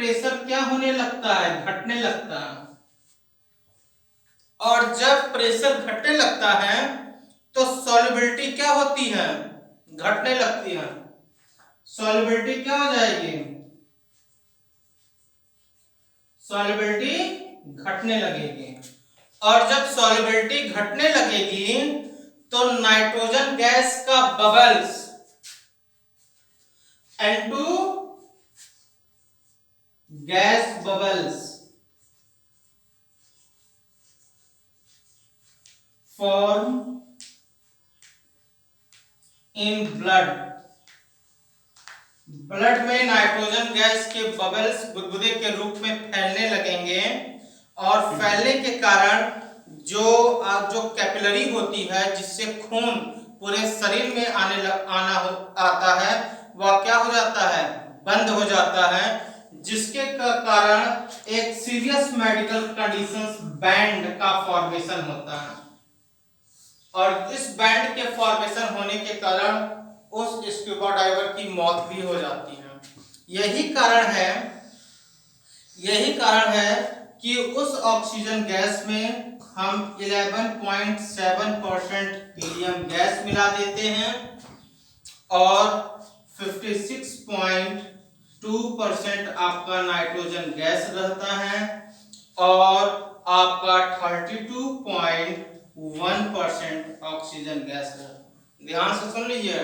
Pressure क्या होने लगता है, घटने लगता है। और जब प्रेशर घटने लगता है तो सॉल्युबिलिटी क्या होती है, घटने लगती है। सॉल्युबिलिटी क्या हो जाएगी, सॉल्युबिलिटी घटने लगेगी। और जब सॉल्युबिलिटी घटने लगेगी तो नाइट्रोजन गैस का bubbles N2 gas bubbles form in blood. Blood में नाइट्रोजन गैस के बबल्स बुदबुदे के रूप में फैलने लगेंगे और फैलने के कारण जो कैपिलरी होती है जिससे खून पूरे शरीर में आता है वह क्या हो जाता है, बंद हो जाता है, जिसके कारण एक सीरियस मेडिकल कंडीशंस बैंड का फॉर्मेशन होता है। और इस बैंड के फॉर्मेशन होने के कारण उस स्कूबा डाइवर की मौत भी हो जाती है। यही कारण है कि उस ऑक्सीजन गैस में हम 11.7% हीलियम गैस मिला देते हैं और 56.2% आपका नाइट्रोजन गैस रहता है और आपका 32.1% ऑक्सीजन गैस रहता है। ध्यान से सुन लीजिए,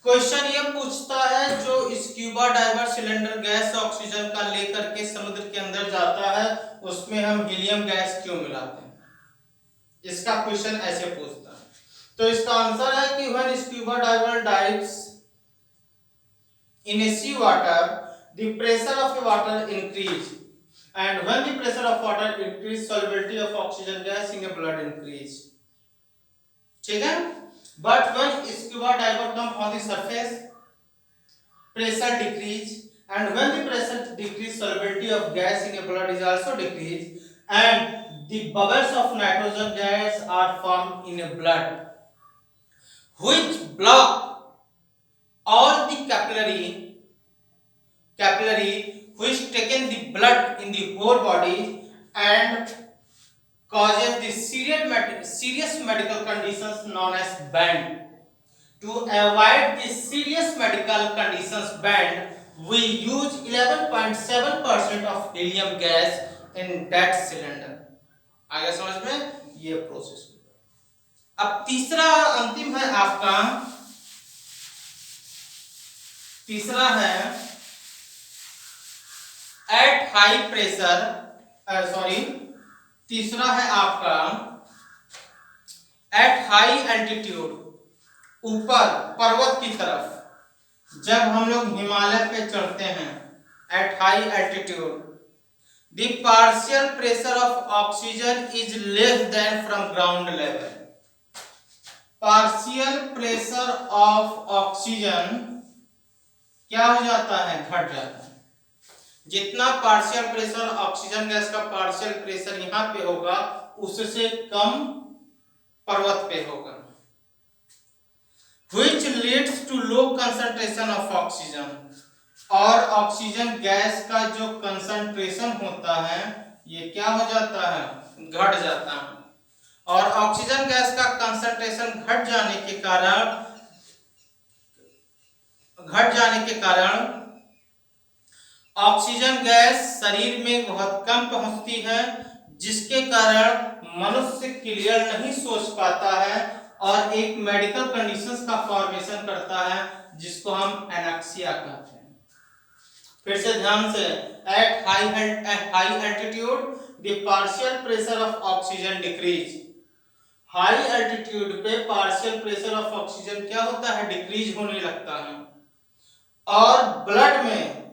क्वेश्चन ये पूछता है जो scuba diver cylinder gas oxygen का लेकर के समुद्र के अंदर जाता है उसमें हम हीलियम गैस क्यों मिलाते हैं, इसका क्वेश्चन ऐसे पूछता है। तो इसका आंसर है कि when scuba diver dives in a sea water the pressure of the water increase and when the pressure of water increase solubility of oxygen gas in the blood increase। ठीक है, but when scuba diver come on the surface pressure decrease and when the pressure decrease solubility of gas in the blood is also decrease and the bubbles of nitrogen gas are formed in the blood which block all the capillary which taken the blood in the whole body and causes the serious medical conditions known as band. To avoid the serious medical conditions band, we use 11.7% of helium gas in that cylinder। आगे समझ में ये process. अब तीसरा अंतिम है आपका, तीसरा है एट हाई प्रेशर, तीसरा है आपका एट हाई एल्टीट्यूड, ऊपर पर्वत की तरफ जब हम लोग हिमालय पे चढ़ते हैं at high altitude the partial pressure of oxygen is less than from ground level. Partial pressure of oxygen क्या हो जाता है, घट जाता है। जितना पार्शियल प्रेशर ऑक्सीजन गैस का पार्शियल प्रेशर यहां पे होगा उससे कम पर्वत पे होगा। Which leads to low concentration of oxygen, और ऑक्सीजन गैस का जो कंसंट्रेशन होता है ये क्या हो जाता है, घट जाता है। और ऑक्सीजन गैस का कंसंट्रेशन घट जाने के कारण ऑक्सीजन गैस शरीर में बहुत कम पहुंचती है जिसके कारण मनुष्य क्लियर नहीं सोच पाता है और एक मेडिकल कंडीशंस का फॉर्मेशन करता है जिसको हम एनेक्सिया कहते हैं। फिर से ध्यान से, at high altitude the partial pressure of oxygen decrease. High altitude पे पार्शियल प्रेशर ऑफ ऑक्सीजन क्या होता है, डिक्रीज होने लगता है और ब्लड में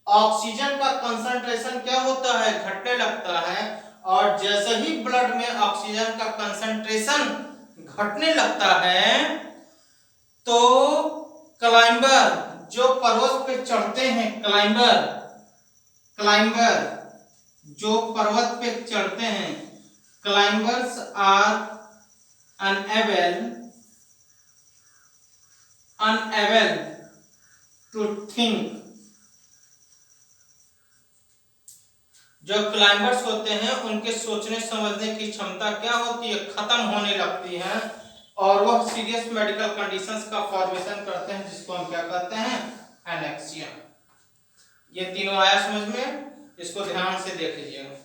ऑक्सीजन का कंसंट्रेशन क्या होता है, घटने लगता है। और जैसे ही ब्लड में ऑक्सीजन का कंसंट्रेशन घटने लगता है तो क्लाइंबर जो पर्वत पे चढ़ते हैं, क्लाइंबर जो पर्वत पे चढ़ते हैं, climbers are unable to think जो क्लाइंबर्स होते हैं उनके सोचने समझने की क्षमता क्या होती है, खत्म होने लगती है और वह सीरियस मेडिकल कंडीशंस का फॉर्मेशन करते हैं जिसको हम क्या कहते हैं, एनेक्सिया। ये तीनों आया समझ में, इसको ध्यान से देख लीजिएगा।